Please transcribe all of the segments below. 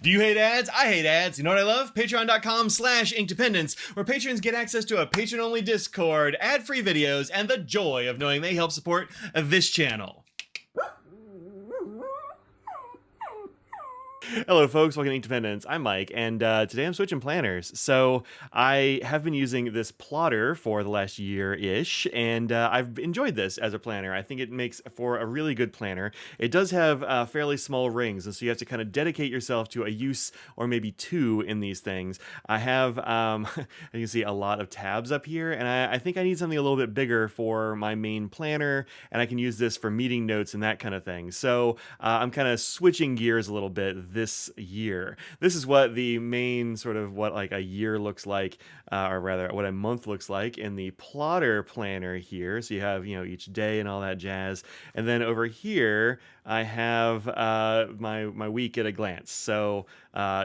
Do you hate ads? I hate ads. You know what I love? Patreon.com/inkdependence, where patrons get access to a patron-only Discord, ad-free videos, and the joy of knowing they help support this channel. Hello folks, welcome to Inkdependence. I'm Mike, and today I'm switching planners. So I have been using this plotter for the last year-ish, and I've enjoyed this as a planner. I think it makes for a really good planner. It does have fairly small rings, and so you have to kind of dedicate yourself to a use or maybe two in these things. I have, you can see a lot of tabs up here, and I think I need something a little bit bigger for my main planner, and I can use this for meeting notes and that kind of thing. So I'm kind of switching gears a little bit this year. This is what the main sort of what like a year looks like, or rather what a month looks like in the plotter planner here. So you have, you know, each day and all that jazz. And then over here, I have my week at a glance. So,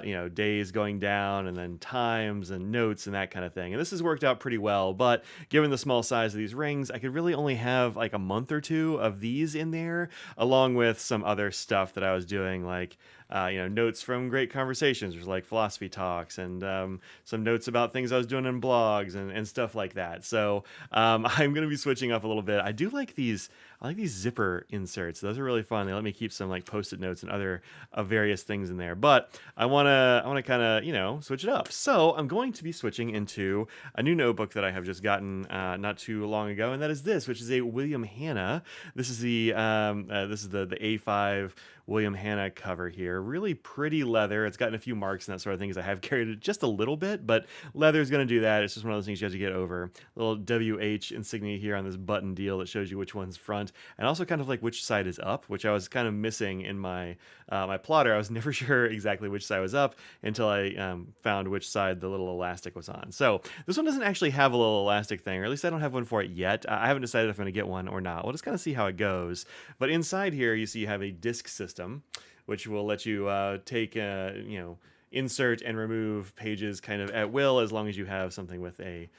you know, days going down and then times and notes and that kind of thing. And this has worked out pretty well, but given the small size of these rings, I could really only have like a month or two of these in there, along with some other stuff that I was doing, like, you know, notes from great conversations, which like philosophy talks, and some notes about things I was doing in blogs and stuff like that. So I'm going to be switching up a little bit. I do like these. I like these zipper inserts. Those are really fun. They let me keep some like post-it notes and other various things in there. But I wanna kind of, you know, switch it up. So I'm going to be switching into a new notebook that I have just gotten not too long ago, and that is this, which is a William Hanna. This is the the A5 William Hanna cover here. Really pretty leather. It's gotten a few marks and that sort of thing because I have carried it just a little bit, but leather is going to do that. It's just one of those things you have to get over. Little WH insignia here on this button deal that shows you which one's front, and also kind of like which side is up, which I was kind of missing in my my plotter. I was never sure exactly which side was up until I found which side the little elastic was on. So this one doesn't actually have a little elastic thing, or at least I don't have one for it yet. I haven't decided if I'm going to get one or not. We'll just kind of see how it goes. But inside here, you see you have a disc system, which will let you take, you know, insert and remove pages kind of at will, as long as you have something with a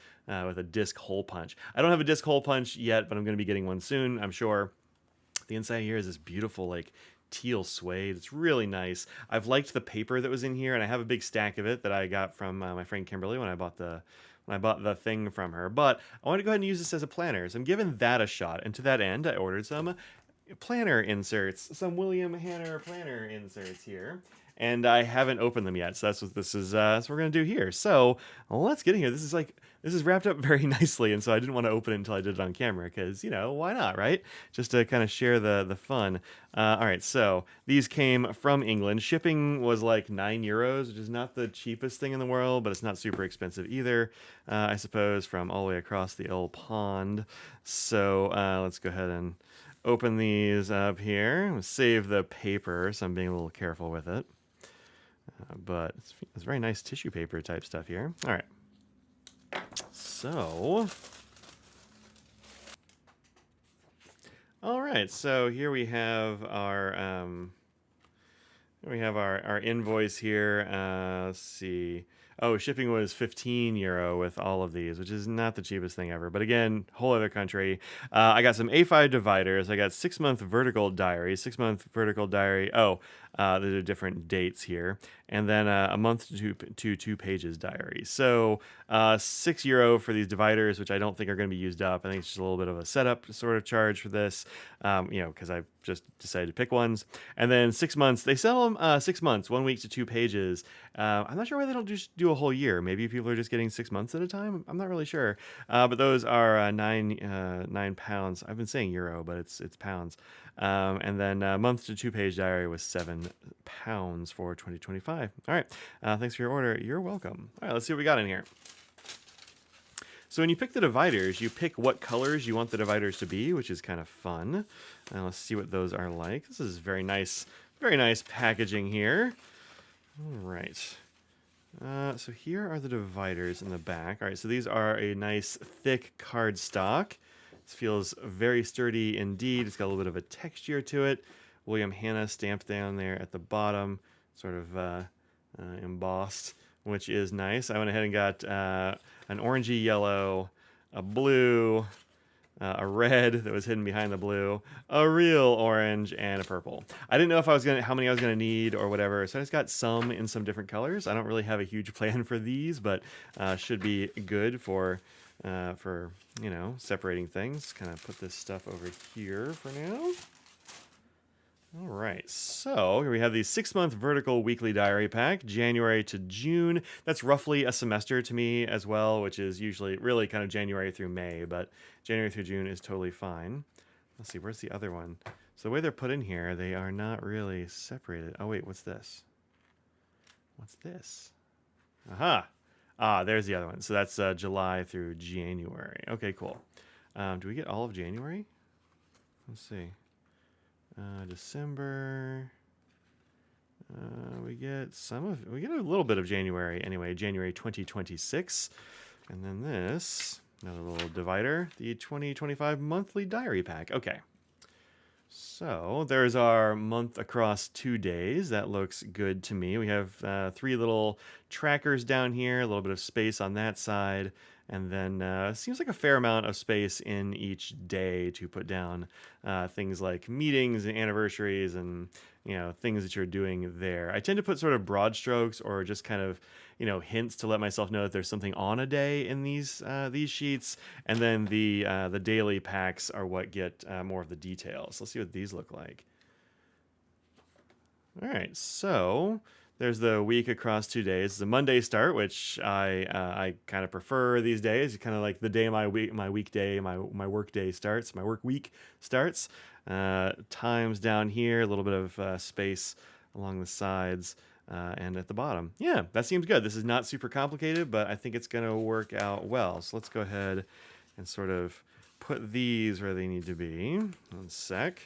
disc hole punch. I don't have a disc hole punch yet, but I'm going to be getting one soon, I'm sure. The inside here is this beautiful like teal suede. It's really nice. I've liked the paper that was in here, and I have a big stack of it that I got from my friend Kimberly when I bought the thing from her. But I want to go ahead and use this as a planner, so I'm giving that a shot. And to that end, I ordered some planner inserts, some William Hanna planner inserts here, and I haven't opened them yet. So that's what this is. That's what we're gonna do here. So let's get in here. This is wrapped up very nicely, and so I didn't want to open it until I did it on camera because, you know, why not, right? Just to kind of share the fun. All right, so these came from England. Shipping was like €9, which is not the cheapest thing in the world, but it's not super expensive either, I suppose, from all the way across the old pond. So let's go ahead and open these up here. Save the paper, so I'm being a little careful with it. But it's very nice tissue paper type stuff here. All right. So, all right. So here we have our our invoice here. Let's see. Oh, shipping was €15 with all of these, which is not the cheapest thing ever. But again, whole other country. I got some A5 dividers. I got 6-month vertical diary. 6-month vertical diary. Oh, there are different dates here. And then a month to 2 pages diary. So €6 for these dividers, which I don't think are going to be used up. I think it's just a little bit of a setup sort of charge for this, you know, because I've just decided to pick ones. And then 6 months. They sell them 6 months, 1 week to 2 pages. I'm not sure why they don't just do a whole year. Maybe people are just getting 6 months at a time. I'm not really sure. But those are £9. I've been saying euro, but it's pounds. And then month to 2 page diary was £7 for 2025. All right. Thanks for your order. You're welcome. All right, let's see what we got in here. So when you pick the dividers, you pick what colors you want the dividers to be, which is kind of fun. Let's see what those are like. This is very nice packaging here. All right. So here are the dividers in the back. All right, so these are a nice thick cardstock. This feels very sturdy indeed. It's got a little bit of a texture to it. William Hanna stamped down there at the bottom, sort of embossed, which is nice. I went ahead and got an orangey yellow, a blue, a red that was hidden behind the blue, a real orange, and a purple. I didn't know if I was gonna how many I was gonna need or whatever, so I just got some in some different colors. I don't really have a huge plan for these, but should be good for separating things. Kind of put this stuff over here for now. All right, so here we have the 6-month vertical weekly diary pack, January to June. That's roughly a semester to me as well, which is usually really kind of January through May, but January through June is totally fine. Let's see, where's the other one? So the way they're put in here, they are not really separated. Oh wait, what's this? What's this? Aha! Ah, there's the other one. So that's July through January. Okay, cool. Do we get all of January? Let's see. December. We get a little bit of January anyway. January 2026, and then this another little divider, the 2025 monthly diary pack. Okay. So there's our month across 2 days. That looks good to me. We have 3 little trackers down here, a little bit of space on that side, and then seems like a fair amount of space in each day to put down things like meetings and anniversaries and things that you're doing there. I tend to put sort of broad strokes or just kind of hints to let myself know that there's something on a day in these sheets, and then the daily packs are what get more of the details. Let's see what these look like. All right, so there's the week across 2 days. The Monday start, which I kind of prefer these days. Kind of like the day my work day starts, my work week starts. Times down here, a little bit of space along the sides and at the bottom. Yeah, that seems good. This is not super complicated, but I think it's going to work out well. So let's go ahead and sort of put these where they need to be. 1 sec.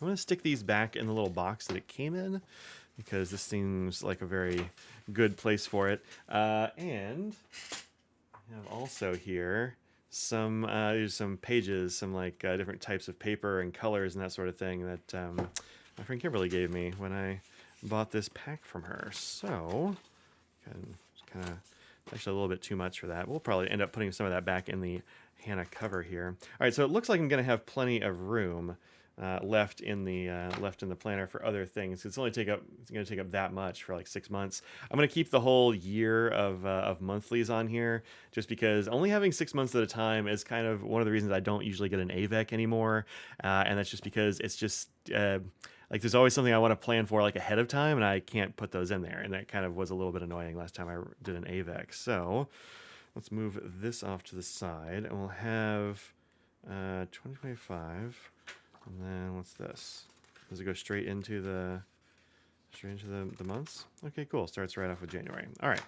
I'm going to stick these back in the little box that it came in, because this seems like a very good place for it. And I have also here there's some pages, some like different types of paper and colors and that sort of thing that my friend Kimberly gave me when I bought this pack from her. So kind of actually a little bit too much for that. We'll probably end up putting some of that back in the Hannah cover here. All right, so it looks like I'm going to have plenty of room left in the planner for other things. It's going to take up that much for like 6 months. I'm going to keep the whole year of monthlies on here, just because only having 6 months at a time is kind of one of the reasons I don't usually get an AVEC anymore, and that's just because it's just like there's always something I want to plan for like ahead of time, and I can't put those in there, and that kind of was a little bit annoying last time I did an AVEC. So let's move this off to the side, and we'll have 2025. And then what's this? Does it go straight into the months? Okay, cool. Starts right off with January. All right.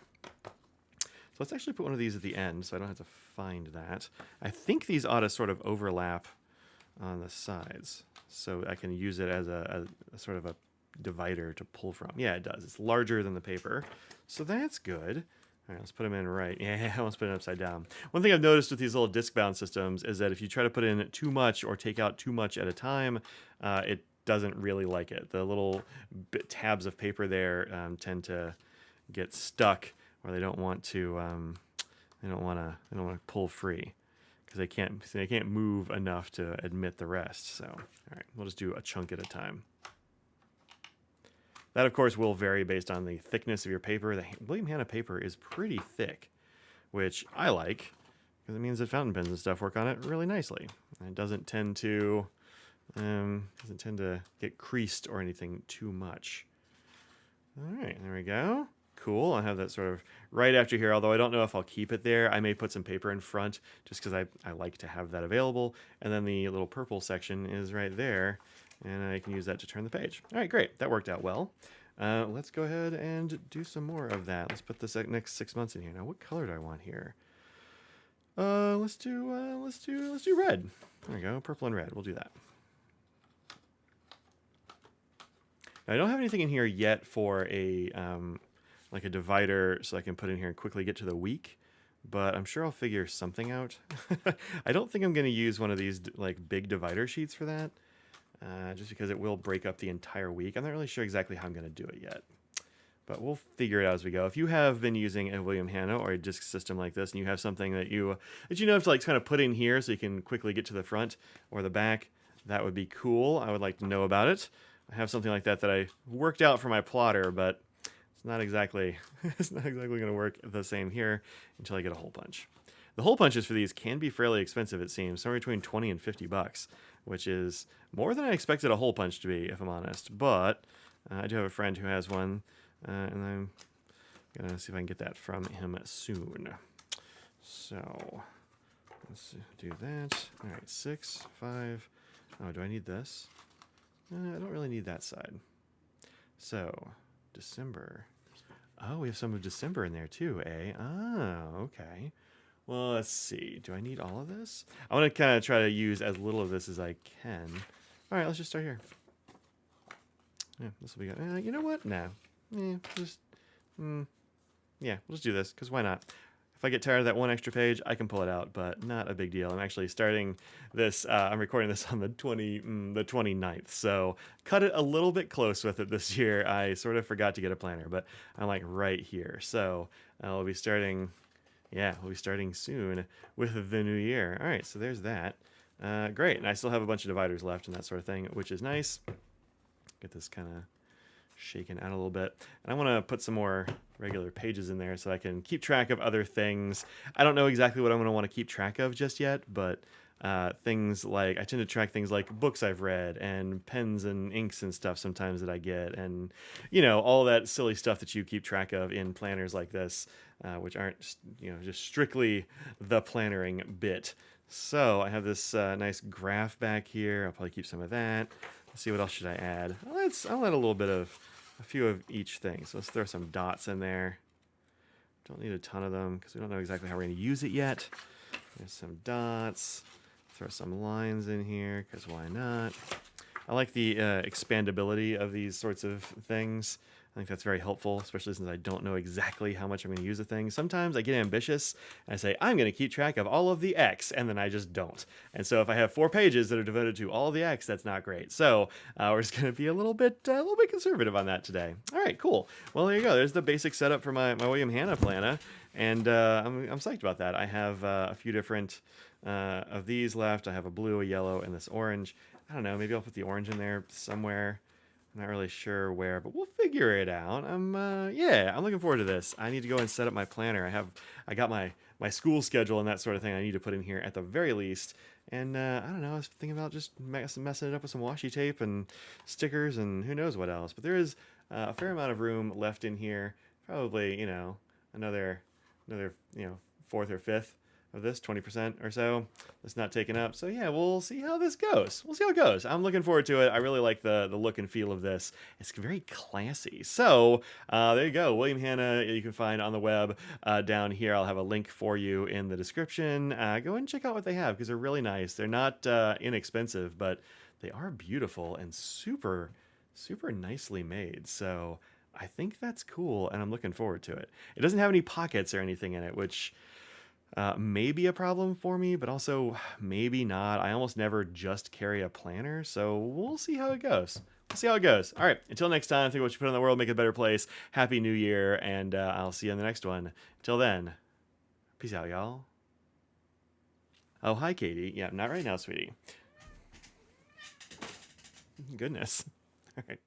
So let's actually put one of these at the end, so I don't have to find that. I think these ought to sort of overlap on the sides, so I can use it as a sort of a divider to pull from. Yeah, it does. It's larger than the paper, so that's good. All right, let's put them in right. Yeah, I almost put it upside down. One thing I've noticed with these little disc-bound systems is that if you try to put in too much or take out too much at a time, it doesn't really like it. The little tabs of paper there tend to get stuck, or they don't want to pull free, because they can't move enough to admit the rest. So, all right, we'll just do a chunk at a time. That, of course, will vary based on the thickness of your paper. The William Hannah paper is pretty thick, which I like, because it means that fountain pens and stuff work on it really nicely. And it doesn't tend to get creased or anything too much. All right, there we go. Cool. I have that sort of right after here, although I don't know if I'll keep it there. I may put some paper in front just because I like to have that available. And then the little purple section is right there, and I can use that to turn the page. All right, great. That worked out well. Let's go ahead and do some more of that. Let's put this next 6 months in here. Now, what color do I want here? Let's do red. There we go, purple and red. We'll do that. Now, I don't have anything in here yet for a like a divider, so I can put in here and quickly get to the week. But I'm sure I'll figure something out. I don't think I'm going to use one of these like big divider sheets for that. Just because it will break up the entire week. I'm not really sure exactly how I'm going to do it yet. but we'll figure it out as we go. If you have been using a William Hanna or a disk system like this, and you have something that you have to like kind of put in here so you can quickly get to the front or the back, that would be cool. I would like to know about it. I have something like that I worked out for my plotter, but it's not exactly going to work the same here until I get a hole punch. The hole punches for these can be fairly expensive, it seems, somewhere between 20 and 50 bucks, which is more than I expected a hole punch to be, if I'm honest. But I do have a friend who has one, and I'm gonna see if I can get that from him soon. So let's do that. All right, 6, 5. Oh, do I need this? I don't really need that side. So December. Oh, we have some of December in there too, eh? Oh, okay. Well, let's see. Do I need all of this? I want to kind of try to use as little of this as I can. All right, let's just start here. Yeah, this will be good. You know what? No. Yeah, yeah, we'll just do this, because why not? If I get tired of that one extra page, I can pull it out, but not a big deal. I'm actually starting this, I'm recording this on the 29th, so cut it a little bit close with it this year. I sort of forgot to get a planner, but I'm like right here. So we'll be starting, yeah, we'll be starting soon with the new year. All right, so there's that. Great, and I still have a bunch of dividers left and that sort of thing, which is nice. Get this kind of shaken out a little bit. And I want to put some more regular pages in there so I can keep track of other things. I don't know exactly what I'm going to want to keep track of just yet, but things like, I tend to track things like books I've read and pens and inks and stuff sometimes that I get, and all that silly stuff that you keep track of in planners like this, which aren't just strictly the plannering bit. So I have this nice graph back here. I'll probably keep some of that. Let's see, what else should I add? I'll add a few of each thing. So let's throw some dots in there. Don't need a ton of them because we don't know exactly how we're going to use it yet. There's some dots. Throw some lines in here because why not? I like the expandability of these sorts of things. I think that's very helpful, especially since I don't know exactly how much I'm going to use a thing. Sometimes I get ambitious and I say, I'm going to keep track of all of the X, and then I just don't. And so if I have 4 pages that are devoted to all of the X, that's not great. So we're just going to be a little bit conservative on that today. All right, cool. Well, there you go. There's the basic setup for my William Hanna planner, and I'm psyched about that. I have a few different of these left. I have a blue, a yellow, and this orange. I don't know. Maybe I'll put the orange in there somewhere. I'm not really sure where, but we'll figure it out. I'm looking forward to this. I need to go and set up my planner. I got my school schedule and that sort of thing I need to put in here at the very least. And I don't know, I was thinking about just messing it up with some washi tape and stickers and who knows what else. But there is a fair amount of room left in here. Probably, another fourth or fifth of this, 20% or so. That's not taken up. So yeah, we'll see how this goes. We'll see how it goes. I'm looking forward to it. I really like the look and feel of this. It's very classy. So there you go. William Hanna, you can find on the web down here. I'll have a link for you in the description. Go and check out what they have because they're really nice. They're not inexpensive, but they are beautiful and super, super nicely made. So I think that's cool, and I'm looking forward to it. It doesn't have any pockets or anything in it, which may be a problem for me, but also maybe not. I almost never just carry a planner, so we'll see how it goes. We'll see how it goes. All right, until next time, think what you put in the world, make it a better place. Happy New Year, and I'll see you in the next one. Until then, peace out, y'all. Oh, hi, Katie. Yeah, not right now, sweetie. Goodness. All right.